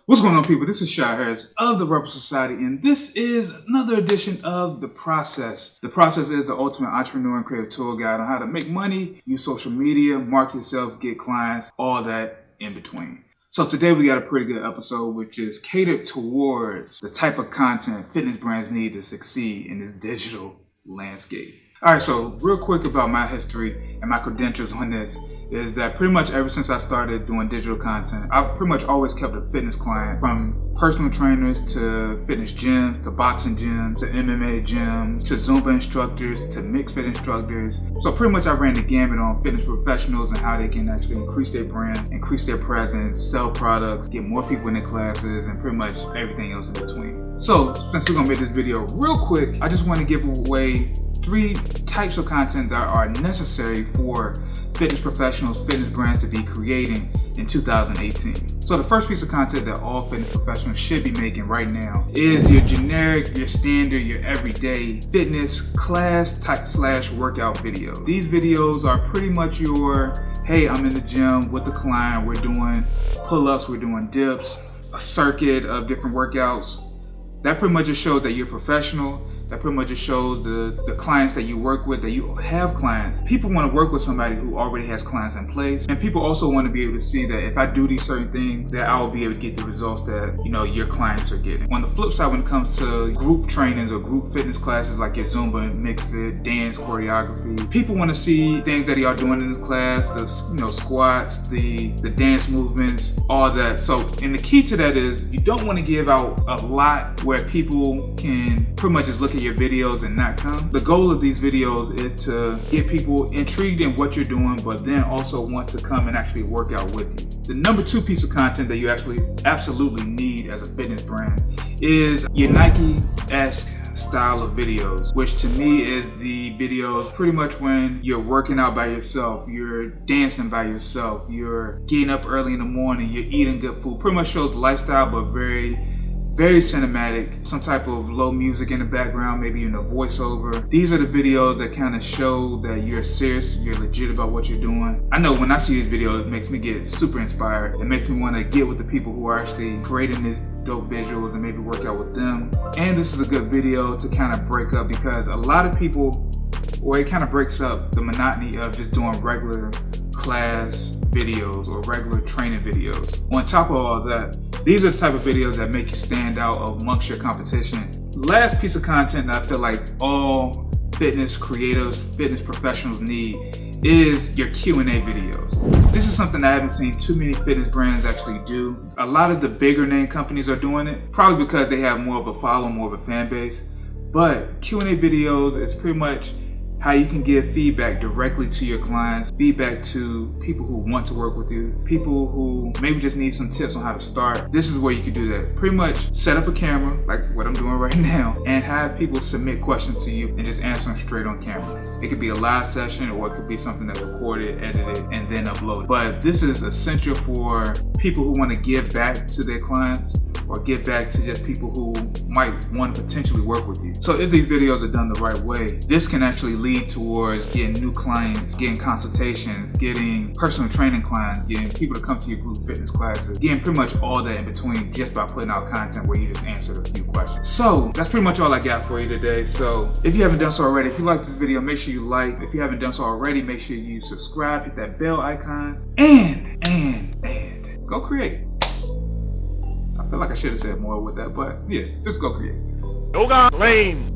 What's going on, people? This is Shy Harris of the Rebel Society, and this is another edition of The Process. The Process is the ultimate entrepreneur and creative tool guide on how to make money, use social media, market yourself, get clients, all that in between. So today we got a pretty good episode, which is catered towards the type of content fitness brands need to succeed in this digital landscape. All right, so real quick about my history and my credentials on this is that pretty much ever since I started doing digital content, I've pretty much always kept a fitness client, from personal trainers to fitness gyms, to boxing gyms, to MMA gyms, to Zumba instructors, to mixed fit instructors. So pretty much I ran the gamut on fitness professionals and how they can actually increase their brands, increase their presence, sell products, get more people in their classes, and pretty much everything else in between. So since we're gonna make this video real quick, I just want to give away 3 types of content that are necessary for fitness professionals, fitness brands to be creating in 2018. So the first piece of content that all fitness professionals should be making right now is your generic, your standard, your everyday fitness class type / workout video. These videos are pretty much your, hey, I'm in the gym with the client, we're doing pull-ups, we're doing dips, a circuit of different workouts. That pretty much just shows that you're professional. That pretty much just shows the clients that you work with, that you have clients. People want to work with somebody who already has clients in place. And people also want to be able to see that if I do these certain things, that I will be able to get the results that, your clients are getting. On the flip side, when it comes to group trainings or group fitness classes like your Zumba, mixed fit, dance, choreography, people want to see things that y'all doing in the class, the squats, the dance movements, all that. So, and the key to that is you don't want to give out a lot where people can pretty much just look at your videos and not come. The goal of these videos is to get people intrigued in what you're doing, but then also want to come and actually work out with you. The number 2 piece of content that you actually absolutely need as a fitness brand is your Nike-esque style of videos, which to me is the videos pretty much when you're working out by yourself, you're dancing by yourself, you're getting up early in the morning, you're eating good food. Pretty much shows the lifestyle, but very cinematic, some type of low music in the background, maybe even a voiceover. These are the videos that kind of show that you're serious, you're legit about what you're doing. I know when I see these videos, it makes me get super inspired. It makes me want to get with the people who are actually creating these dope visuals and maybe work out with them. And this is a good video to kind of break up, because a lot of people, or it kind of breaks up the monotony of just doing regular class videos or regular training videos. On top of all that, these are the type of videos that make you stand out amongst your competition. Last piece of content that I feel like all fitness creatives, fitness professionals need is your Q&A videos. This is something I haven't seen too many fitness brands actually do. A lot of the bigger name companies are doing it, probably because they have more of a following, more of a fan base. But Q&A videos is pretty much how you can give feedback directly to your clients, feedback to people who want to work with you, people who maybe just need some tips on how to start. This is where you can do that. Pretty much set up a camera, like what I'm doing right now, and have people submit questions to you and just answer them straight on camera. It could be a live session, or it could be something that's recorded, edited, and then uploaded. But this is essential for people who want to give back to their clients, or give back to just people who might want to potentially work with you. So if these videos are done the right way, this can actually lead towards getting new clients, getting consultations, getting personal training clients, getting people to come to your group fitness classes, getting pretty much all that in between just by putting out content where you just answered a few questions. So that's pretty much all I got for you today. So if you haven't done so already, if you like this video, make sure you like. If you haven't done so already, make sure you subscribe, hit that bell icon, and go create. I feel like I should have said more with that, but yeah, just go create. Yoga Lane.